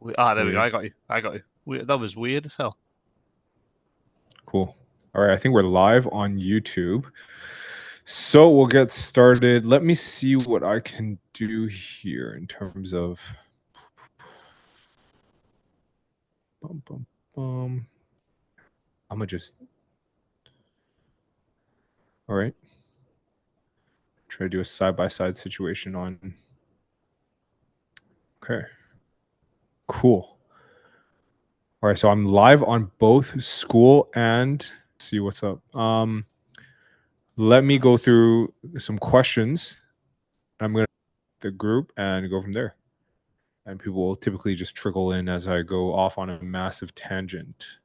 There we go. Weird. I got you. That was weird as hell. Cool. All right, I think we're live on YouTube. So we'll get started. Let me see what I can do here in terms of I'm gonna just all right. Try to do a side-by-side situation on. Okay. Cool. All right, so I'm live on both School and see what's up. Let me go through some questions. I'm gonna the group and go from there. And people will typically just trickle in as I go off on a massive tangent.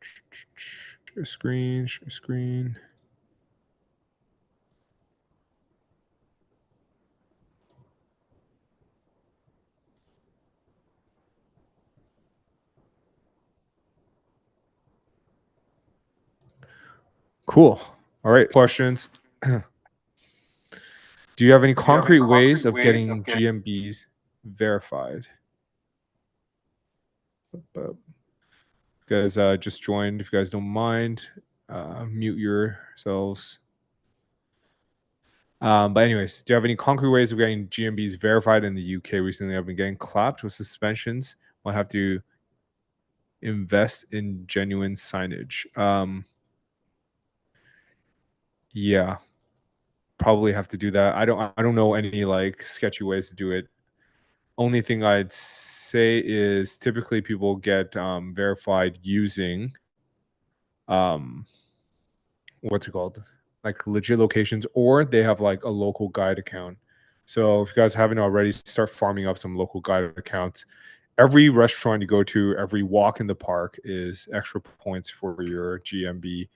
Share screen, share screen. Cool. All right, questions. Do you have any concrete ways of getting GMBs verified? You guys just joined. If you guys don't mind, mute yourselves. But anyways, do you have any concrete ways of getting GMBs verified in the UK recently? I've been getting clapped with suspensions. I'll have to invest in genuine signage. Yeah, probably have to do that. I don't know any like sketchy ways to do it. Only thing I'd say is typically people get verified using what's it called? Like legit locations, or they have like a local guide account. So if you guys haven't already, start farming up some local guide accounts. Every restaurant you go to, every walk in the park is extra points for your GMB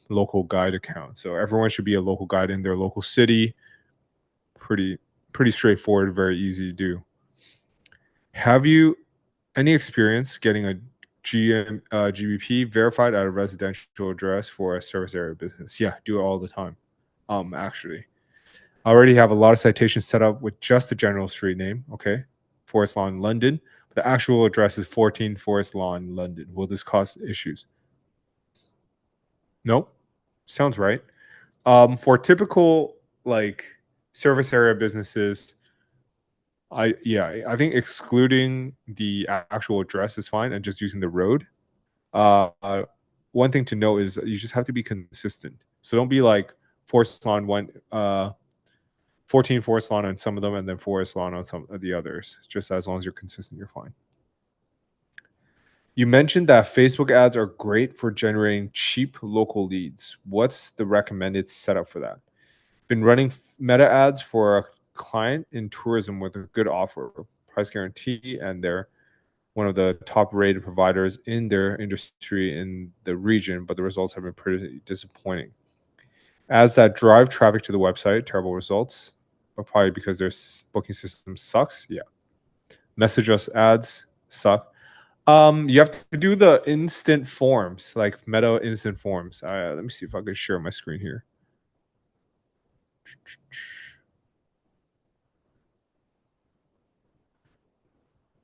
local guide account. So everyone should be a local guide in their local city. Pretty straightforward, very easy to do. Have you any experience getting a GBP verified at a residential address for a service area business? Yeah, do it all the time. Actually, I already have a lot of citations set up with just the general street name. Okay, Forest Lawn, London. The actual address is 14 Forest Lawn, London. Will this cause issues? Nope. Sounds right. For typical like service area businesses, I think excluding the actual address is fine and just using the road. One thing to note is you just have to be consistent. So don't be like Forest Lawn 14 Forest Lawn on some of them and then Forest Lawn on some of the others. Just as long as you're consistent, you're fine. You mentioned that Facebook ads are great for generating cheap local leads. What's the recommended setup for that? Been running Meta ads for a client in tourism with a good offer, price guarantee, and they're one of the top rated providers in their industry in the region, but the results have been pretty disappointing. As that drive traffic to the website, terrible results, but probably because their booking system sucks. Yeah. Message us ads suck. You have to do the instant forms, like Meta instant forms. Let me see if I can share my screen here.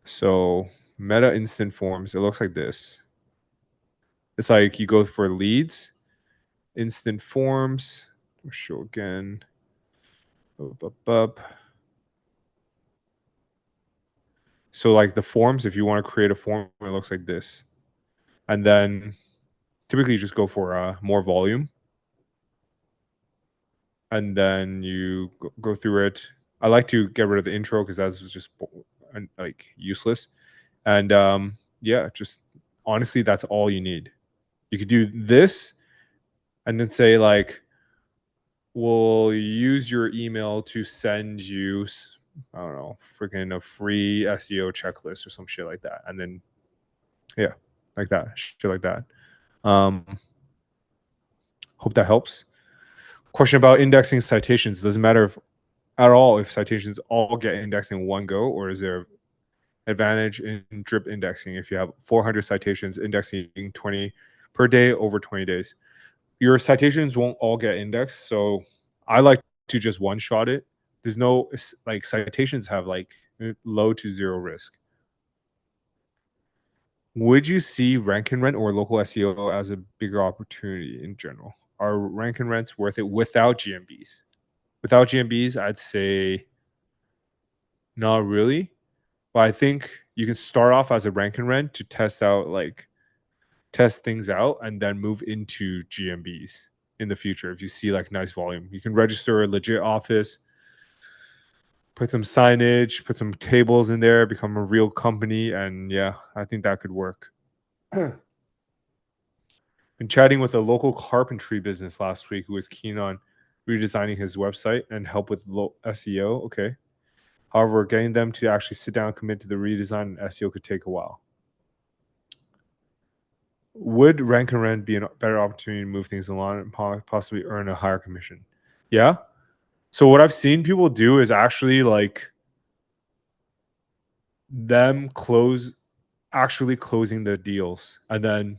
So Meta instant forms, it looks like this. It's like you go for leads, instant forms. I'll show again. So like the forms, if you want to create a form, it looks like this. And then typically you just go for more volume. And then you go through it. I like to get rid of the intro because that's just like useless. And yeah, just honestly, that's all you need. You could do this and then say like, we'll use your email to send you, I don't know, freaking a free SEO checklist or some shit like that. And then, yeah, like that, shit like that. Hope that helps. Question about indexing citations. Doesn't matter if at all if citations all get indexed in one go, or is there advantage in drip indexing if you have 400 citations indexing 20 per day over 20 days? Your citations won't all get indexed, so I like to just one shot it. There's no like citations have like low to zero risk. Would you see rank and rent or local SEO as a bigger opportunity in general? Are rank and rents worth it without GMBs? Without GMBs, I'd say not really. But I think you can start off as a rank and rent to test things out and then move into GMBs in the future. If you see like nice volume, you can register a legit office, put some signage, put some tables in there, become a real company. And yeah, I think that could work. Been chatting with a local carpentry business last week who was keen on redesigning his website and help with SEO. Okay. However, getting them to actually sit down and commit to the redesign and SEO could take a while. Would rank and rent be a better opportunity to move things along and possibly earn a higher commission? Yeah. So what I've seen people do is actually like them actually closing the deals and then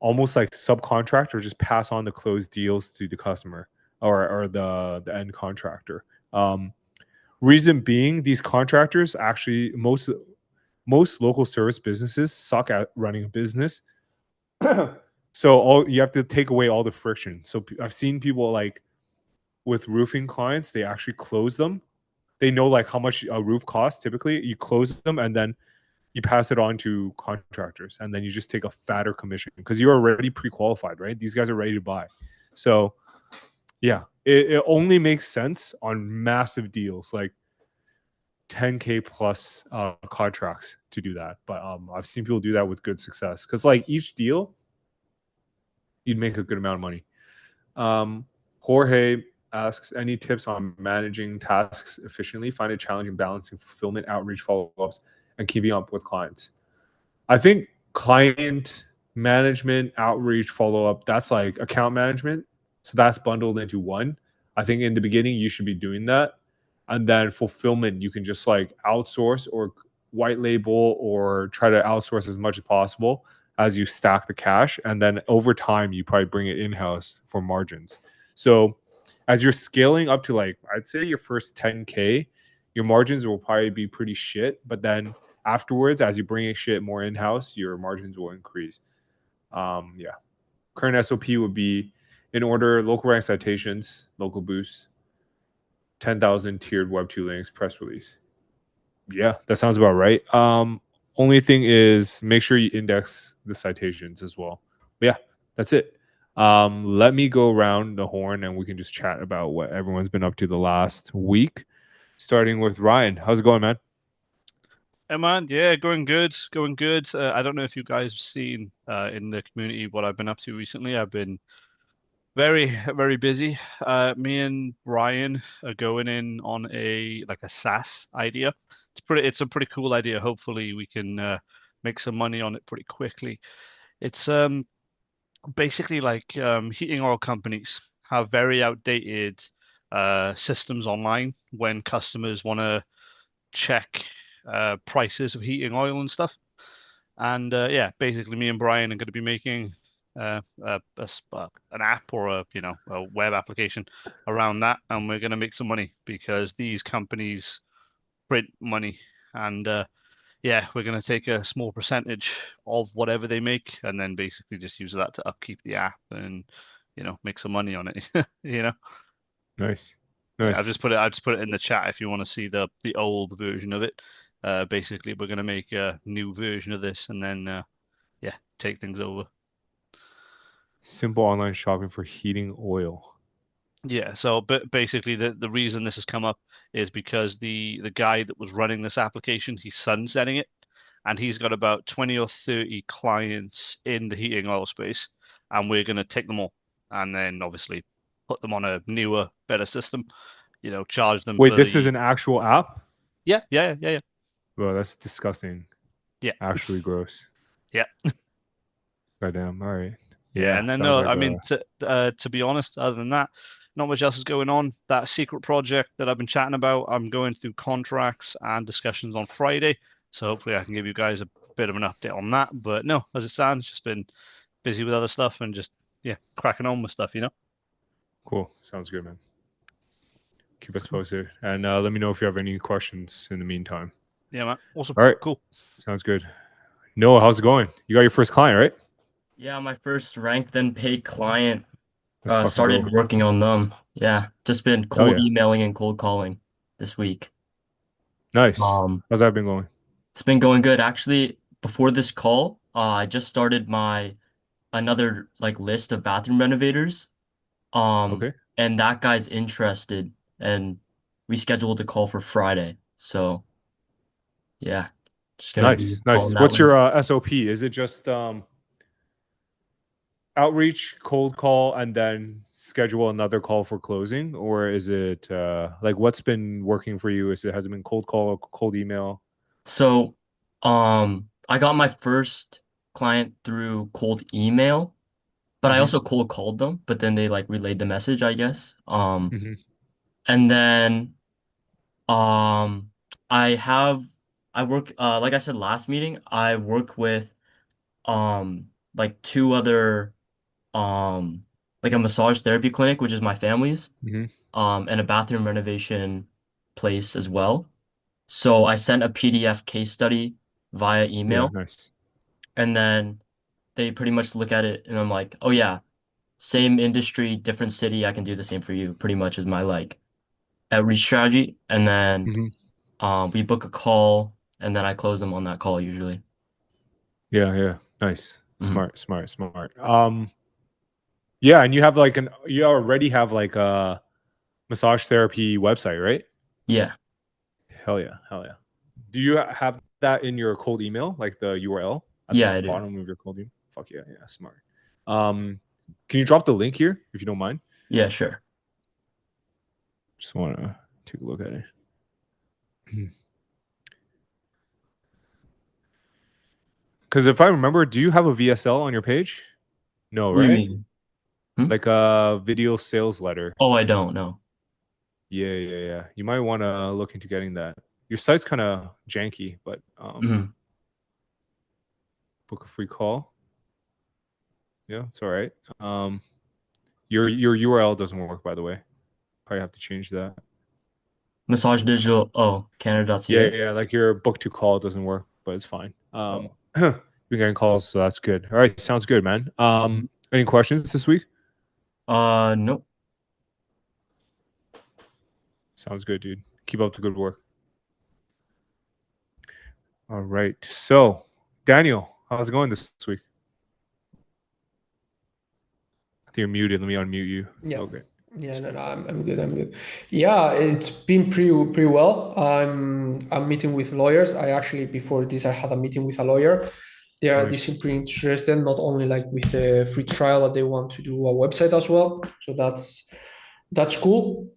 almost like subcontract or just pass on the closed deals to the customer or the end contractor. Reason being, these contractors actually most local service businesses suck at running a business. So you have to take away all the friction. So I've seen people like with roofing clients, they actually close them. They know like how much a roof costs typically. You close them and then you pass it on to contractors and then you just take a fatter commission because you're already pre-qualified, right? These guys are ready to buy. So yeah, it only makes sense on massive deals like 10K plus contracts to do that. But I've seen people do that with good success because like each deal, you'd make a good amount of money. Jorge asks, any tips on managing tasks efficiently? Find it challenging balancing fulfillment, outreach, follow-ups, and keeping up with clients. I think client management, outreach, follow-up, that's like account management. So that's bundled into one. I think in the beginning you should be doing that. And then fulfillment, you can just like outsource or white label or try to outsource as much as possible as you stack the cash. And then over time, you probably bring it in-house for margins. So as you're scaling up to like, I'd say your first 10K, your margins will probably be pretty shit. But then afterwards, as you bring shit more in-house, your margins will increase. Yeah. Current SOP would be in order local rank citations, local boosts, 10,000 tiered Web2 links, press release. Yeah, that sounds about right. Only thing is make sure you index the citations as well. But yeah, that's it. Let me go around the horn and we can just chat about what everyone's been up to the last week. Starting with Ryan. How's it going, man? Hey man, yeah, going good, going good. I don't know if you guys have seen in the community what I've been up to recently. I've been very, very busy. Me and Brian are going in on a SaaS idea. It's a pretty cool idea. Hopefully we can make some money on it pretty quickly. It's basically like heating oil companies have very outdated systems online when customers want to check prices of heating oil and stuff. And yeah, basically, me and Brian are going to be making an app or a web application around that, and we're going to make some money because these companies print money, and yeah, we're going to take a small percentage of whatever they make, and then basically just use that to upkeep the app and make some money on it. You know. Nice. Yeah, Nice. I've just put it in the chat if you want to see the old version of it. Basically, we're gonna make a new version of this and then yeah, take things over. Simple online shopping for heating oil. Yeah, so but basically the reason this has come up is because the guy that was running this application, he's sunsetting it, and he's got about 20 or 30 clients in the heating oil space, and we're gonna take them all and then obviously put them on a newer, better system, charge them Wait, for this is the an actual app? yeah. Bro, that's disgusting. Yeah. Actually gross. Yeah. Goddamn. All right. Yeah, Yeah, and then sounds no, like I mean a to be honest, other than that, not much else is going on. That secret project that I've been chatting about, I'm going through contracts and discussions on Friday, so hopefully I can give you guys a bit of an update on that. But no, as it stands, just been busy with other stuff and just yeah, cracking on with stuff. cool. Sounds good, man. Keep us posted, and let me know if you have any questions in the meantime. Yeah, man. Awesome. All right, Cool. sounds good. Noah, how's it going? You got your first client, right? Yeah, my first ranked then paid client Let's fucking started go. working on them. Yeah, just been Oh cold yeah, emailing and cold calling this week. nice. Um, How's that been going? it's been going good. Actually, before this call, I just started my another like list of bathroom renovators. Okay, And that guy's interested, and we scheduled a call for Friday. So yeah, just gonna be nice, calling nice. that What's your list. SOP? Is it just outreach, cold call, and then schedule another call for closing, or is it like what's been working for you? Has it been cold call, cold email? So, I got my first client through cold email, but I Mm-hmm. also cold called them, but then they like relayed the message, I guess. Mm-hmm. And then um I have I work like I said last meeting, I work with like two other um like a massage therapy clinic, which is my family's, Mm-hmm. and a bathroom renovation place as well. So I sent a PDF case study via Yeah, email, nice. and then they pretty much look at it and I'm like, oh yeah, same industry, different city, I can do the same for you, pretty much is my like outreach strategy. And then Mm-hmm. we book a call and then I close them on that call usually. Yeah, yeah, nice, Mhm. smart, smart, smart. Yeah, and you have like you already have like a massage therapy website, right? Yeah. Hell yeah, hell yeah. Do you have that in your cold email, like the URL at the Yeah, I do. bottom of your cold email? Fuck yeah, yeah, smart. Um, can you drop the link here if you don't mind? Yeah, sure. Just want to take a look at it. Because if I remember, do you have a VSL on your page? No, What do you right? mean? Hmm? Like a video sales letter. Oh, I don't know. Yeah, yeah, yeah. You might want to look into getting that. Your site's kind of janky, but Mhm. book a free call. Yeah, it's all right. Your URL doesn't work, by the way. Probably have to change that. Massage Massage. Digital, oh, Yeah, Canada.ca. yeah. Like your book to call doesn't work, but it's fine. Oh. You're getting calls, so that's good. All right, sounds good, man. Any questions this week? Nope. Sounds good, dude. Keep up the good work. All right. So, Daniel, how's it going this week? I think you're muted. Let me unmute you. Yeah. Okay. Yeah, no, I'm good. I'm good. Yeah, it's been pretty well. I'm meeting with lawyers. I actually before this I had a meeting with a lawyer. They Nice. seem pretty interested, not only like with the free trial, but they want to do a website as well. So that's cool.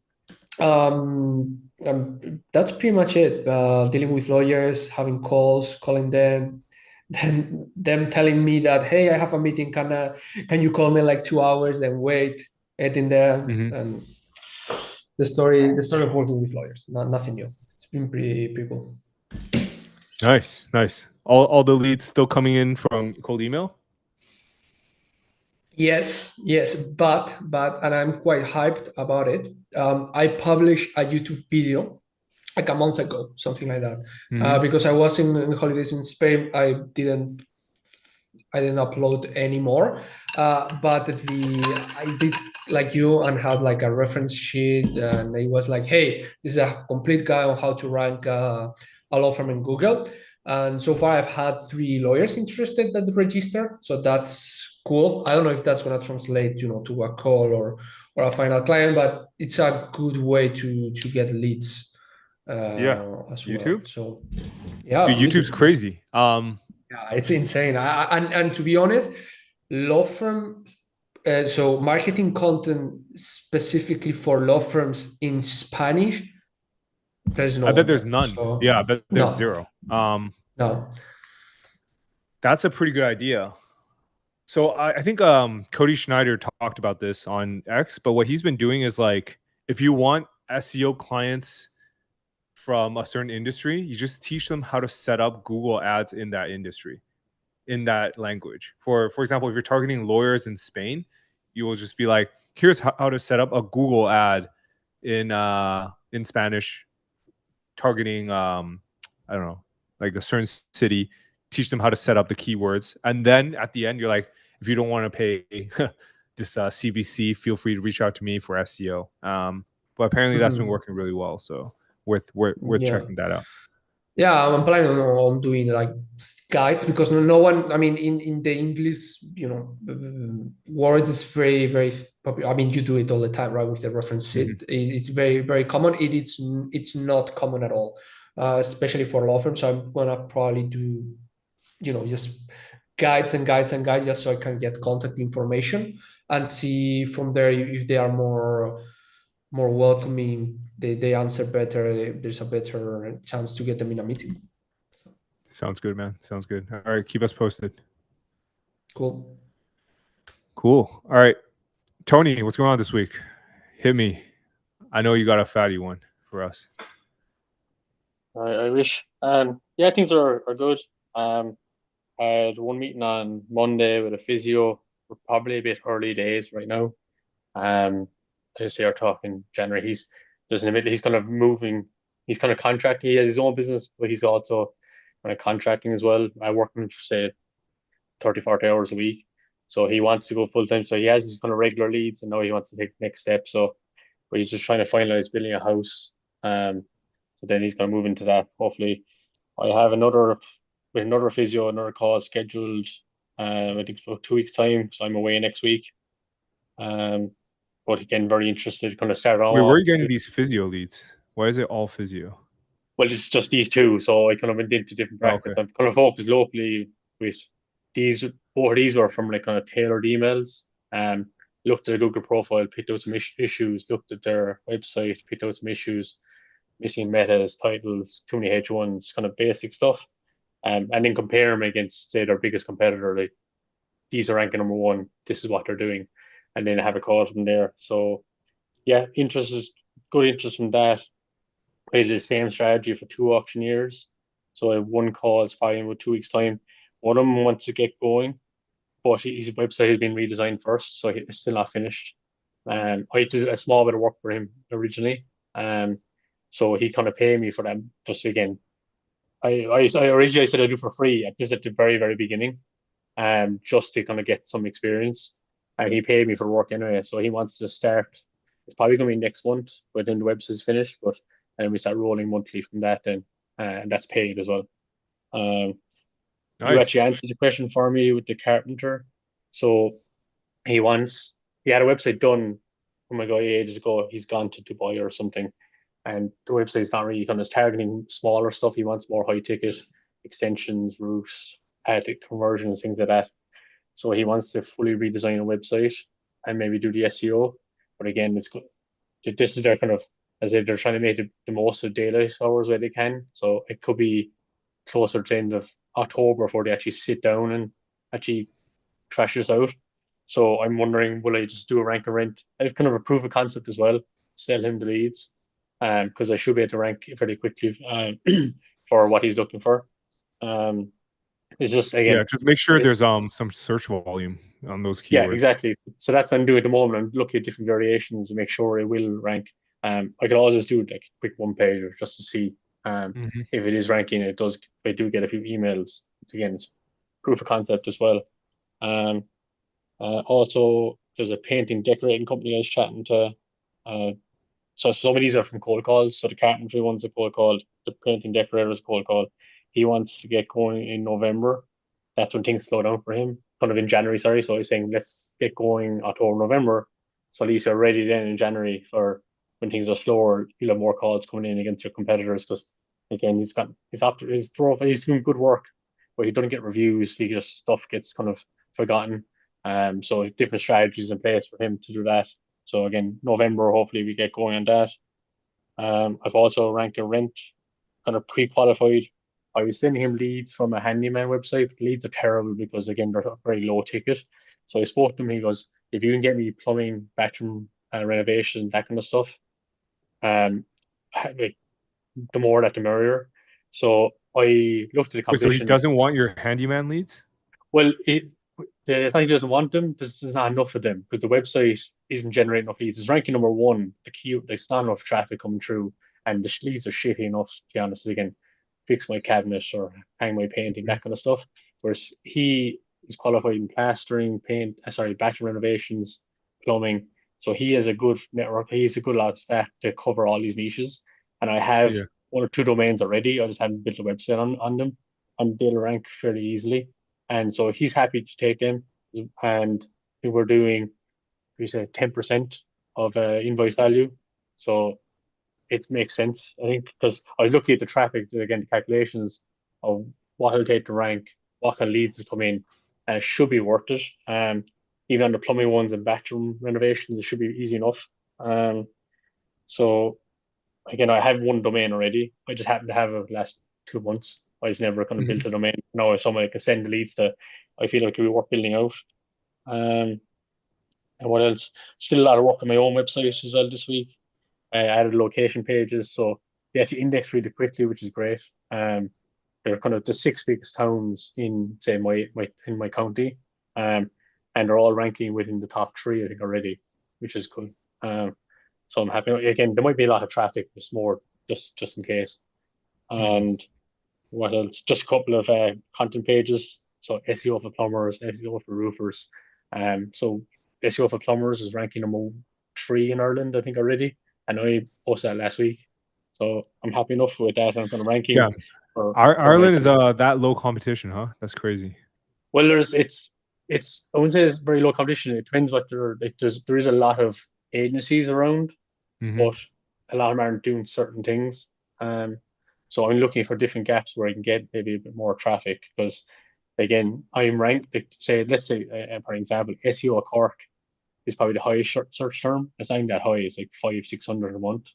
That's pretty much it. Dealing with lawyers, having calls, calling them, then them telling me that, hey, I have a meeting. Can you call me in like 2 hours? Then wait, getting there, Mm-hmm. and the story of working with lawyers. Nothing new. It's been pretty cool. Nice, nice. All the leads still coming in from cold email? Yes, but and I'm quite hyped about it. I published a YouTube video like a month ago, something like that. Mm-hmm. Because I was in holidays in Spain, I didn't upload anymore. But I did like you and had like a reference sheet, and it was like, hey, this is a complete guide on how to rank a law firm in Google. And so far, I've had 3 lawyers interested at the register, so that's cool. I don't know if that's gonna translate, to a call or a final client, but it's a good way to get leads Yeah. as well. YouTube? So yeah, Dude, YouTube's YouTube. crazy. Yeah, it's insane. And to be honest, law firms, so marketing content specifically for law firms in Spanish, there's no I bet one there's there. none. So Yeah, I bet there's no, zero. no. That's a pretty good idea. So I think Cody Schneider talked about this on X, but what he's been doing is like if you want SEO clients from a certain industry, you just teach them how to set up Google ads in that industry, in that language. For example, if you're targeting lawyers in Spain, you will just be like, here's how to set up a Google ad in Spanish, targeting I don't know, like a certain city, teach them how to set up the keywords, and then at the end you're like, if you don't want to pay this CBC, feel free to reach out to me for SEO. But apparently that's been working really well, so worth Yeah. checking that out. Yeah, I'm planning on doing like guides because no one, I mean, in the English, word is very, very popular. I mean, you do it all the time, right? With the reference sheet, it's very, very common. It's not common at all, especially for law firms. So I'm gonna probably do, just guides and guides and guides, just so I can get contact information and see from there if they are more welcoming, they answer better, there's a better chance to get them in a meeting. Sounds good, man. Sounds good. All right, keep us posted. Cool. All right, Tony, what's going on this week? Hit me. I know you got a fatty one for us. I wish. Yeah, things are good. I had one meeting on Monday with a physio. We're probably a bit early days right now. I say we're talking January. He's kind of moving. He's kind of contracting. He has his own business, but he's also kind of contracting as well. I work with him for say 30, 40 hours a week. So he wants to go full time. So he has his kind of regular leads, and now he wants to take the next step. So, but he's just trying to finalize building a house. So then he's going to move into that. Hopefully, I have another physio, another call scheduled. I think it's about 2 weeks time. So I'm away next week. But again, very interested. Kind of start off. Wait, where are you getting these physio leads? Why is it all physio? Well, it's just these two. So I kind of went into different brackets. I'm kind of focused locally with these. Both of these are from like kind of tailored emails. Looked at a Google profile, picked out some issues, looked at their website, picked out some issues, missing metas, titles, too many H1s, kind of basic stuff. And then compare them against, say, their biggest competitor. Like, these are ranking number one. This is what they're doing. And then have a call from there. So, yeah, good interest from that. I did the same strategy for 2 auctioneers. So I have one call, it's probably in about 2 weeks' time. One of them wants to get going, but his website has been redesigned first, so it's still not finished. I did a small bit of work for him originally. So he kind of paid me for them. Just again, I originally said I'd do for free at the very, very beginning, just to kind of get some experience. And he paid me for work anyway. So he wants to start. It's probably going to be next month, but then the website's finished. But and we start rolling monthly from that, and that's paid as well. You actually answered the question for me with the carpenter. So he had a website done from a guy ages ago. He's gone to Dubai or something, and the website's not really kind of targeting smaller stuff. He wants more high ticket extensions, roofs, attic conversions, things like that. So he wants to fully redesign a website and maybe do the SEO. But again, it's good. This is their kind of, as if they're trying to make the most of daylight hours where they can. So it could be closer to the end of October before they actually sit down and actually trash this out. So I'm wondering, will I just do a rank and rent? I kind of a proof of concept as well, sell him the leads, because I should be able to rank fairly quickly for what he's looking for. It's just again, just make sure there's some search volume on those keywords. Yeah, exactly. So that's what I'm doing at the moment. I'm looking at different variations to make sure it will rank. I could always just do like a quick one page just to see if it is ranking. I do get a few emails. It's proof of concept as well. Also, there's a painting decorating company I was chatting to. So some of these are from cold calls. So the carpentry one's a cold call. The painting decorator is a cold call. He wants to get going in November. That's when things slow down for him. Kind of in January, sorry. So he's saying, let's get going October, November. So at least you're ready then in January for when things are slower. You'll have more calls coming in against your competitors. Because again, he's doing good work, but he doesn't get reviews. Stuff gets kind of forgotten. So different strategies in place for him to do that. So again, November, hopefully we get going on that. I've also ranked a rent, kind of pre-qualified. I was sending him leads from a handyman website. Leads are terrible because again, they're very low ticket. So I spoke to him. He goes, if you can get me plumbing, bathroom renovation, that kind of stuff, the more that the merrier. So I looked at the competition. So he doesn't want your handyman leads? Well, it's not he doesn't want them. There's not enough of them because the website isn't generating enough leads. It's ranking number one. The queue, there's not enough traffic coming through, and the leads are shitty enough. To be honest, they can fix my cabinet or hang my painting, that kind of stuff. Whereas he is qualified in plastering, bathroom renovations, plumbing. So he has a good network. He's a good lot of staff to cover all these niches. And I have Yeah. 1 or 2 domains already. I just haven't built a website on them, and they'll rank fairly easily. And so he's happy to take them. And we're doing, we say 10% of invoice value. So it makes sense, I think, because I was looking at the traffic, again, the calculations of what it'll take to rank, what kind of leads to come in, and it should be worth it. Even on the plumbing ones and bathroom renovations, it should be easy enough. So again, I have one domain already. I just happen to have it the last 2 months. I was never going to build a domain. Now, if someone can send the leads to, I feel like it would be worth building out. And what else? Still a lot of work on my own website as well this week. I added location pages, so they actually index really quickly, which is great. They're kind of the 6 biggest towns in, say, my county, and they're all ranking within the top 3, I think, already, which is cool. So I'm happy. Again, there might be a lot of traffic, just more, just in case. And what else? Just a couple of content pages. So SEO for plumbers, SEO for roofers. So SEO for plumbers is ranking number 3 in Ireland, I think, already. And I posted that last week. So I'm happy enough with that. I'm kind of ranking. Yeah. Ireland is that low competition, huh? That's crazy. Well, it's I wouldn't say it's very low competition. It depends what there is a lot of agencies around, but a lot of them aren't doing certain things. So I'm looking for different gaps where I can get maybe a bit more traffic, because again, I'm ranked, let's say for example, SEO Cork is probably the highest search term. It's not even that high. It's like 500-600 a month,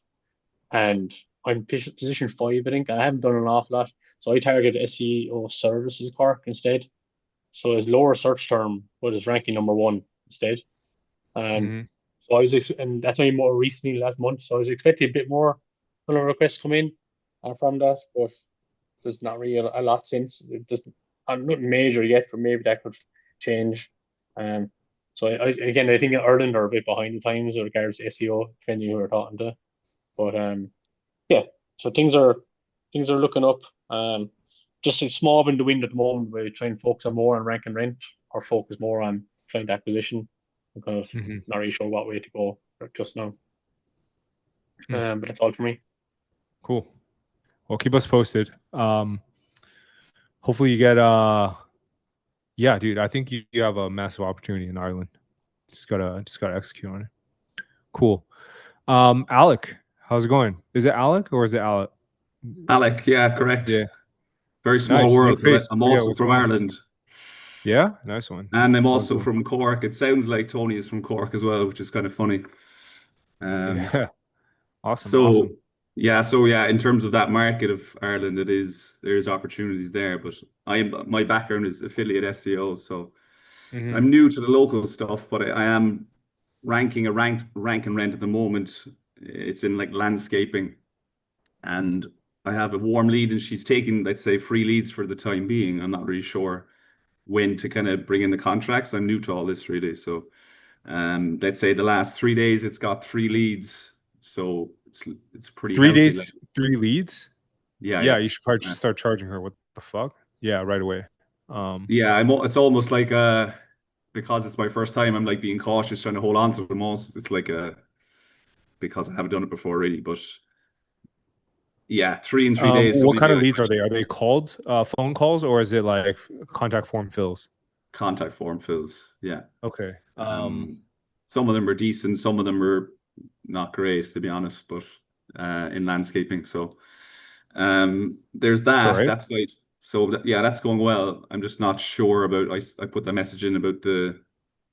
and I'm position 5, I think. I haven't done an awful lot, so I target SEO Services Cork instead. So it's lower search term, but it's ranking number 1 instead. So I was, and that's only more recently last month. So I was expecting a bit more requests come in from that, but there's not really a lot since. It just nothing major yet, but maybe that could change. So I think Ireland are a bit behind the times with regards to SEO, depending who we're talking to. But yeah, so things are looking up. Just a small in the wind at the moment. We try and focus on more on rank and rent, or focus more on client acquisition. I'm kind of not really sure what way to go just now. But that's all for me. Cool. Well, keep us posted. Hopefully you get yeah, dude, I think you have a massive opportunity in Ireland. Just gotta execute on it. Cool. Alec, how's it going? Is it Alec or is it Alec? Alec, yeah, correct. Yeah. Very small world. I'm also from Ireland. Yeah, nice one. And I'm also from Cork. It sounds like Tony is from Cork as well, which is kind of funny. Yeah. Awesome. So yeah, in terms of that market of Ireland, there's opportunities there. But my background is affiliate SEO, so I'm new to the local stuff, but I am ranking a rank and rent at the moment. It's in like landscaping, and I have a warm lead, and she's taking, let's say, 3 leads for the time being. I'm not really sure when to kind of bring in the contracts. I'm new to all this really. So let's say the last 3 days it's got 3 leads. So it's pretty 3 days, 3 leads. Yeah. You should probably just start charging her. What the fuck? Yeah, right away. It's almost like because it's my first time, I'm like being cautious, trying to hold on to them all. It's like because I haven't done it before really. But yeah, 3 in 3 days. What kind of leads are they? Are they called phone calls, or is it like contact form fills? Contact form fills, yeah. Okay. Some of them are decent, some of them are not great, to be honest, but in landscaping. So there's that. That's like, that's going well. I'm just not sure about. I put the message in about the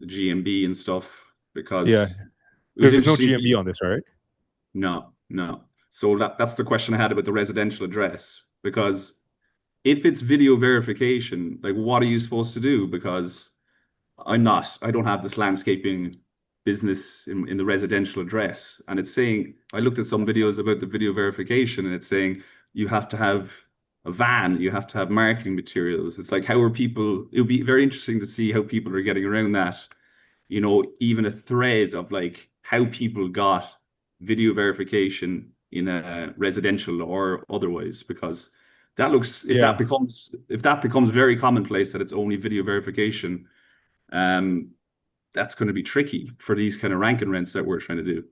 GMB and stuff, because there's no GMB on this, right? No. So that's the question I had about the residential address, because if it's video verification, like what are you supposed to do? Because I don't have this landscaping business in the residential address. And it's saying, I looked at some videos about the video verification, and it's saying you have to have a van, you have to have marketing materials. It's like, how are people, it would be very interesting to see how people are getting around that, you know, even a thread of like how people got video verification in a residential or otherwise, because that looks, if that becomes very commonplace that it's only video verification, that's going to be tricky for these kind of ranking rents that we're trying to do.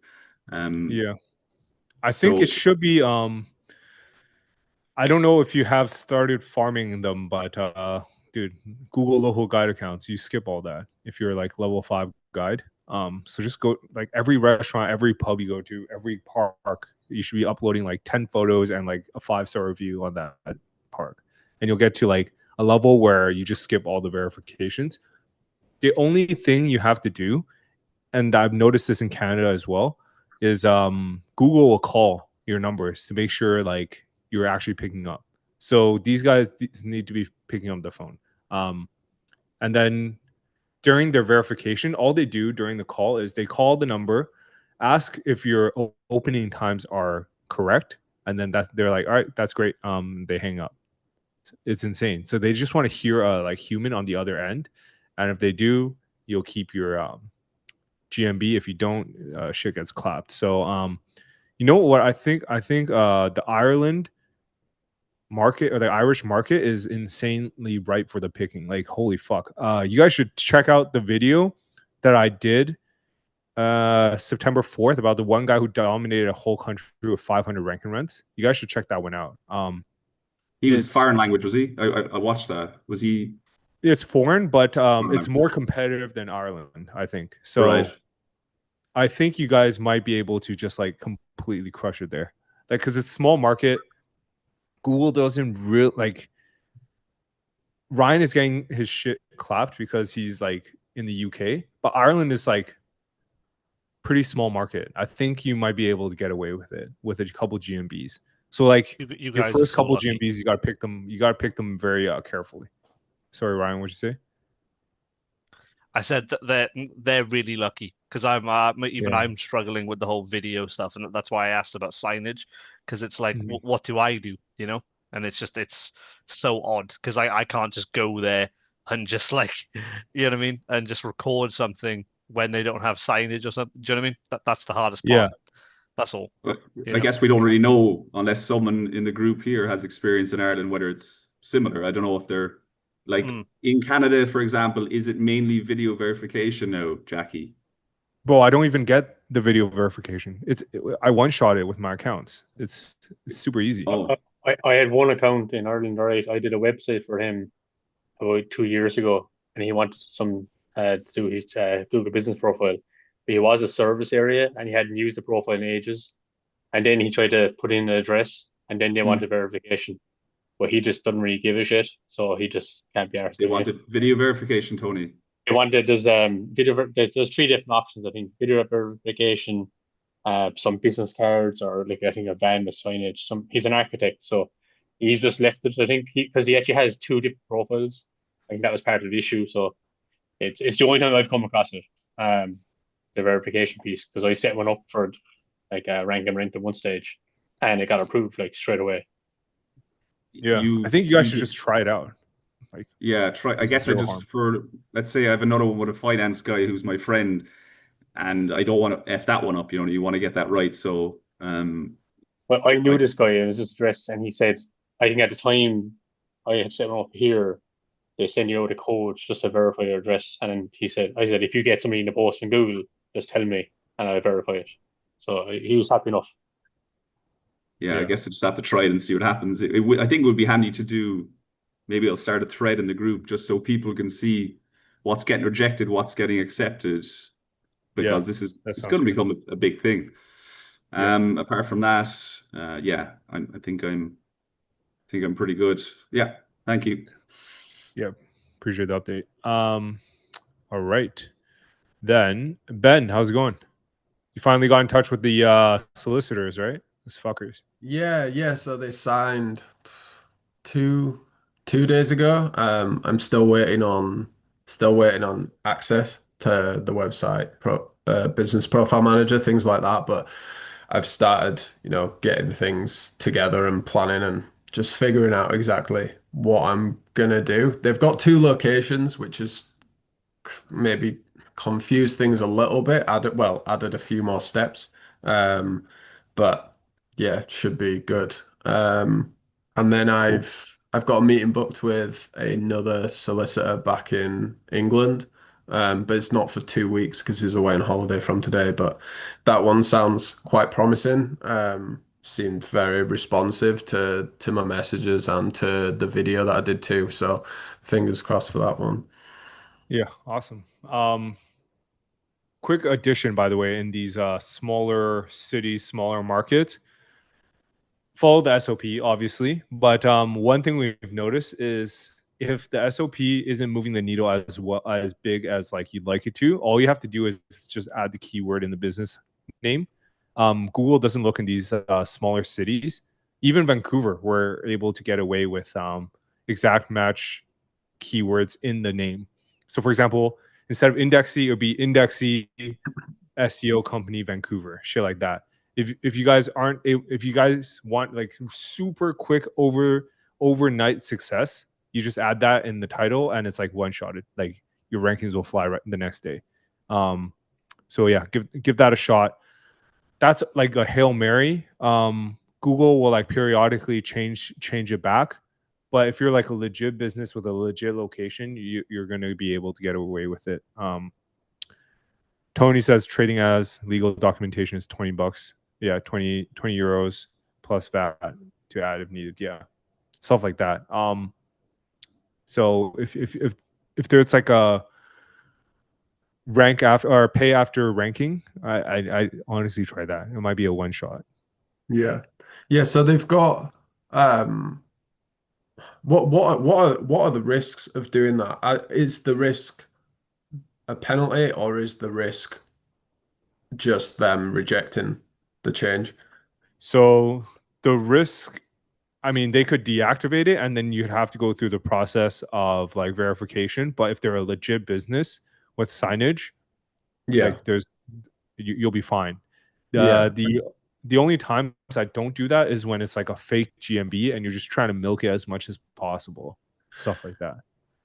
I think it should be I don't know if you have started farming them, but dude, Google local guide accounts, you skip all that if you're like level 5 guide. So just go, like, every restaurant, every pub you go to, every park, you should be uploading like 10 photos and like a 5-star review on that park. And you'll get to like a level where you just skip all the verifications. The only thing you have to do, and I've noticed this in Canada as well, is Google will call your numbers to make sure like you're actually picking up. So these guys need to be picking up the phone. And then during their verification, all they do during the call is they call the number, ask if your opening times are correct, and then they're like, all right, that's great. They hang up. It's insane. So they just want to hear a like human on the other end, and if they do, you'll keep your GMB. If you don't, shit gets clapped. So you know what I think? I think the Ireland market, or the Irish market, is insanely ripe for the picking. Like, holy fuck. You guys should check out the video that I did September 4th about the one guy who dominated a whole country with 500 ranking rents. You guys should check that one out. He was foreign language, was he? I watched that. Was he? It's foreign, but it's more competitive than Ireland, I think. So right. I think you guys might be able to just like completely crush it there. Like, because it's small market. Google doesn't really like. Ryan is getting his shit clapped because he's like in the UK, but Ireland is like pretty small market. I think you might be able to get away with it with a couple GMBs. So like you your guys first are so couple lucky. GMBs, you got to pick them. You got to pick them very carefully. Sorry, Ryan, what'd you say? I said that they're really lucky, because I'm struggling with the whole video stuff, and that's why I asked about signage, because it's like, what do I do, you know? And it's so odd, because I can't just go there and just like, you know what I mean, and just record something when they don't have signage or something. Do you know what I mean? That's the hardest part. That's all. I guess we don't really know unless someone in the group here has experience in Ireland, whether it's similar. I don't know if they're like in Canada, for example. Is it mainly video verification now, Jackie? Bro, I don't even get the video verification. I one-shot it with my accounts. It's super easy. I had one account in Ireland, right? I did a website for him about 2 years ago, and he wanted some to do his Google business profile. But he was a service area, and he hadn't used the profile in ages. And then he tried to put in an address, and then they wanted verification. But he just doesn't really give a shit, so he just can't be arsed. They wanted video verification, Tony. They wanted there's 3 different options. I think video verification, some business cards, or like I think a van with signage. He's an architect, so he's just left it. I think because he actually has 2 different profiles. I think that was part of the issue. So it's the only time I've come across it. The verification piece, because I set one up for like a rank and rent at one stage, and it got approved like straight away. Yeah, I think you guys should just try it out. Like, try. I guess let's say I have another one with a finance guy who's my friend, and I don't want to F that one up. You know, you want to get that right. So, well, I knew this guy and his address, and he said, I think at the time I had set him up here, they send you out a code just to verify your address. And then I said, if you get something in the post in Google, just tell me and I'll verify it. So he was happy enough. Yeah, I guess I just have to try it and see what happens. I think it would be handy to do. Maybe I'll start a thread in the group just so people can see what's getting rejected, what's getting accepted, because it's going to become a big thing. Apart from that, I think I'm pretty good. Yeah, thank you. Yeah, appreciate the update. All right, then Ben, how's it going? You finally got in touch with the solicitors, right? Those fuckers. Yeah. So they signed 2 days ago. I'm still waiting on access to the website, business profile manager, things like that. But I've started, getting things together and planning, and just figuring out exactly what I'm gonna do. They've got 2 locations, which is maybe confused things a little bit. Added a few more steps. But yeah, it should be good. And then I've got a meeting booked with another solicitor back in England. But it's not for 2 weeks because he's away on holiday from today. But that one sounds quite promising. Seemed very responsive to my messages and to the video that I did too. So fingers crossed for that one. Yeah, awesome. Quick addition, by the way, in these smaller cities, smaller markets, follow the SOP, obviously. But one thing we've noticed is if the SOP isn't moving the needle as well as big as like you'd like it to, all you have to do is just add the keyword in the business name. Google doesn't look in these smaller cities. Even Vancouver, we're able to get away with exact match keywords in the name. So, for example, instead of Indexy, it would be Indexy SEO Company Vancouver, shit like that. If you guys want like super quick overnight success, you just add that in the title and it's like one-shotted. Like your rankings will fly right the next day. So yeah, give that a shot. That's like a Hail Mary. Google will like periodically change it back. But if you're like a legit business with a legit location, you're going to be able to get away with it. Tony says trading as legal documentation is $20. Yeah, 20 euros plus VAT to add if needed. Yeah, stuff like that. So if there's like a rank after or pay after ranking, I honestly try that. It might be a one shot. Yeah. So they've got what are the risks of doing that? Is the risk a penalty or is the risk just them rejecting the change? So the risk, I mean, they could deactivate it and then you'd have to go through the process of like verification. But if they're a legit business with signage, Yeah. like you'll be fine. Yeah. The only times I don't do that is when it's like a fake GMB and you're just trying to milk it as much as possible. Stuff like that.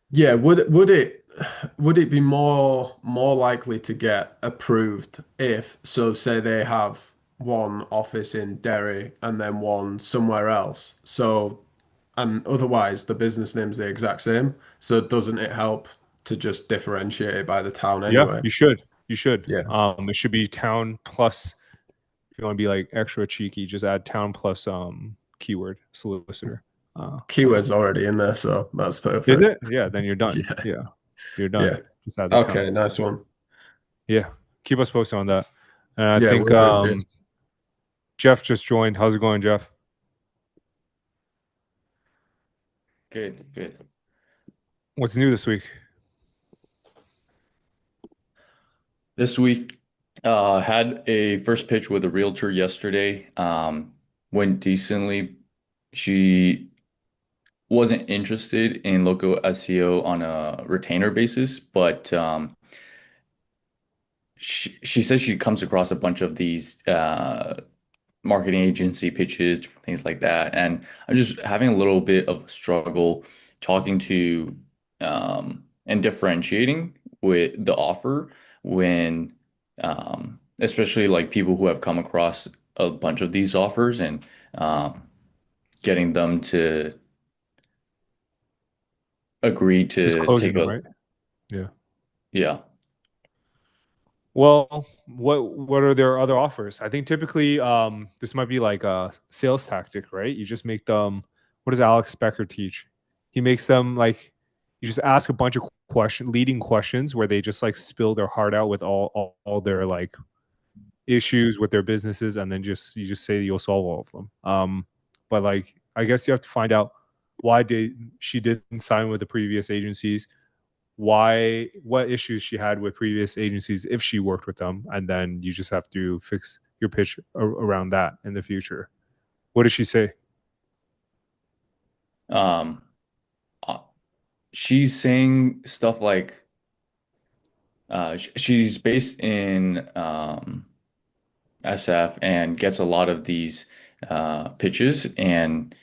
Yeah, would it be more likely to get approved if, so say they have one office in Derry and then one somewhere else. So, and otherwise the business name's the exact same. So doesn't it help to just differentiate it by the town anyway? Yeah, you should. You should. Yeah. It should be town plus, if you want to be like extra cheeky, just add town plus keyword solicitor. Keyword's already in there, so that's perfect. Is it? Yeah, then you're done. Yeah. Yeah. You're done. Yeah. Just add the Okay, town. nice one. Yeah. Keep us posted on that. And I Yeah, think we'll do. Jeff just joined. How's it going, Jeff? Good. What's new this week? This week, had a first pitch with a realtor yesterday. Went decently. She wasn't interested in local SEO on a retainer basis, but she says she comes across a bunch of these marketing agency pitches, different things like that. And I'm just having a little bit of a struggle talking to and differentiating with the offer when especially like people who have come across a bunch of these offers and getting them to agree to Just closing take them, right? Yeah. Yeah. Well, what are their other offers? I think typically this might be like a sales tactic, right? You just make them, what does Alex Becker teach? He makes them like, you just ask a bunch of leading questions where they just like spill their heart out with all their like issues with their businesses, and then you just say you'll solve all of them. But like, I guess you have to find out why she didn't sign with the previous agencies, what issues she had with previous agencies if she worked with them, and then you just have to fix your pitch around that in the future. What did she say? She's saying stuff like she's based in SF and gets a lot of these pitches, and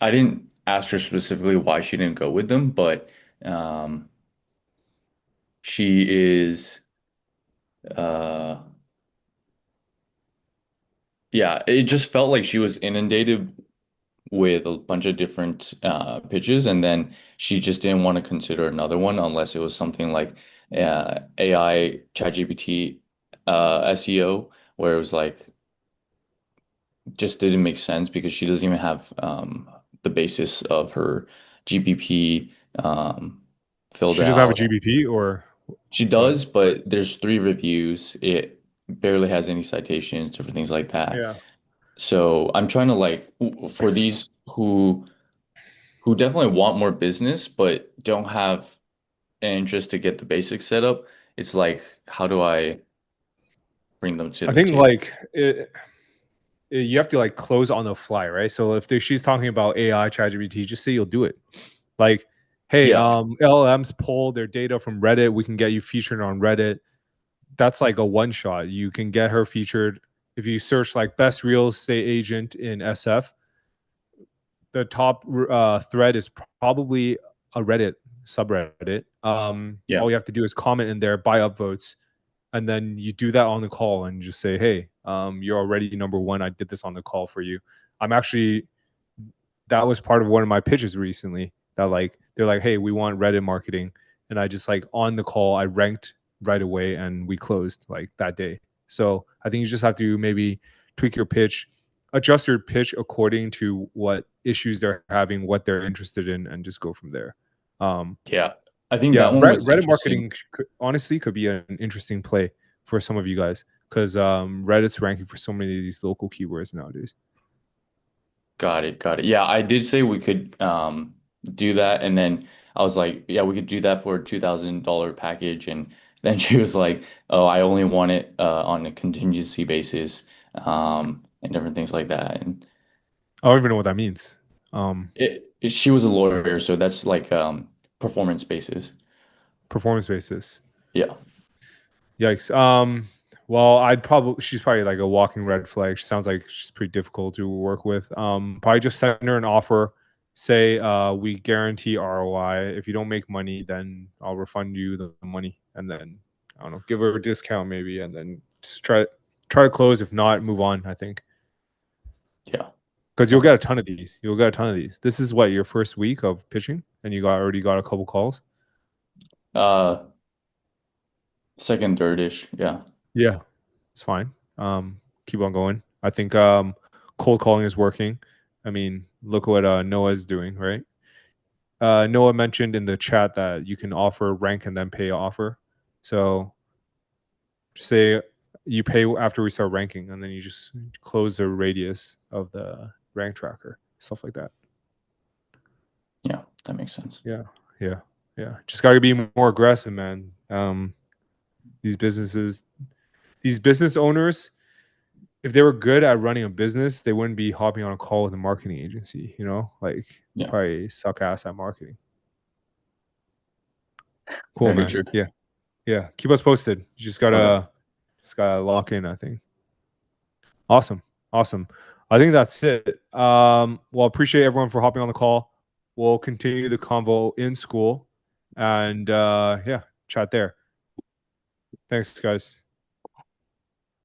I didn't ask her specifically why she didn't go with them, but um, she is, uh, yeah, it just felt like she was inundated with a bunch of different pitches, and then she just didn't want to consider another one unless it was something like AI ChatGPT SEO, where it was like just didn't make sense because she doesn't even have the basis of her GBP filled She doesn't have a out. GBP, or She what? does, but there's 3 reviews. It barely has any citations, different things like that. Yeah. So I'm trying to like for these who definitely want more business but don't have an interest to get the basics set up. It's like, how do I bring them to I the think table? like you have to like close on the fly, right? So if she's talking about AI, ChatGPT, just say you'll do it. Like, hey, Yeah. LLMs pull their data from Reddit. We can get you featured on Reddit. That's like a one shot. You can get her featured if you search like best real estate agent in SF. The top thread is probably a Reddit subreddit. Yeah. All you have to do is comment in there, buy upvotes, and then you do that on the call and just say, hey, you're already number one. I did this on the call for you. That was part of one of my pitches recently, that like they're like, hey, we want Reddit marketing, and I just like on the call I ranked right away and we closed like that day. So I think you just have to maybe tweak your pitch, adjust your pitch according to what issues they're having, what they're interested in, and just go from there. Yeah. I think Yeah, that one was Reddit interesting. marketing honestly could be an interesting play for some of you guys, because Reddit's ranking for so many of these local keywords nowadays. Got it. Got it. Yeah, I did say we could do that, and then I was like, yeah, we could do that for a $2,000 package, and then she was like, oh, I only want it on a contingency basis, and different things like that. And I don't even know what that means. she was a lawyer, so that's like performance basis. Performance basis. Yeah. Yikes. Well, she's probably like a walking red flag. She sounds like she's pretty difficult to work with. Probably just send her an offer. Say, we guarantee ROI. If you don't make money, then I'll refund you the money. And then I don't know, give her a discount maybe, and then just try to close. If not, move on, I think. Yeah. Because you'll get a ton of these. You'll get a ton of these. This is what, your first week of pitching, and you already got a couple calls? Second, third-ish. Yeah. Yeah, it's fine. Keep on going. I think cold calling is working. I mean, look what Noah's doing, right? Noah mentioned in the chat that you can offer rank and then pay offer. So say you pay after we start ranking, and then you just close the radius of the rank tracker, stuff like that. Yeah, that makes sense. Yeah. Just got to be more aggressive, man. These business owners, if they were good at running a business, they wouldn't be hopping on a call with a marketing agency, like Yeah. probably suck ass at marketing. Cool, Very man. true. Yeah. Keep us posted. You just gotta lock in, I think. Awesome. I think that's it. Well, appreciate everyone for hopping on the call. We'll continue the convo in school, and chat there. Thanks, guys.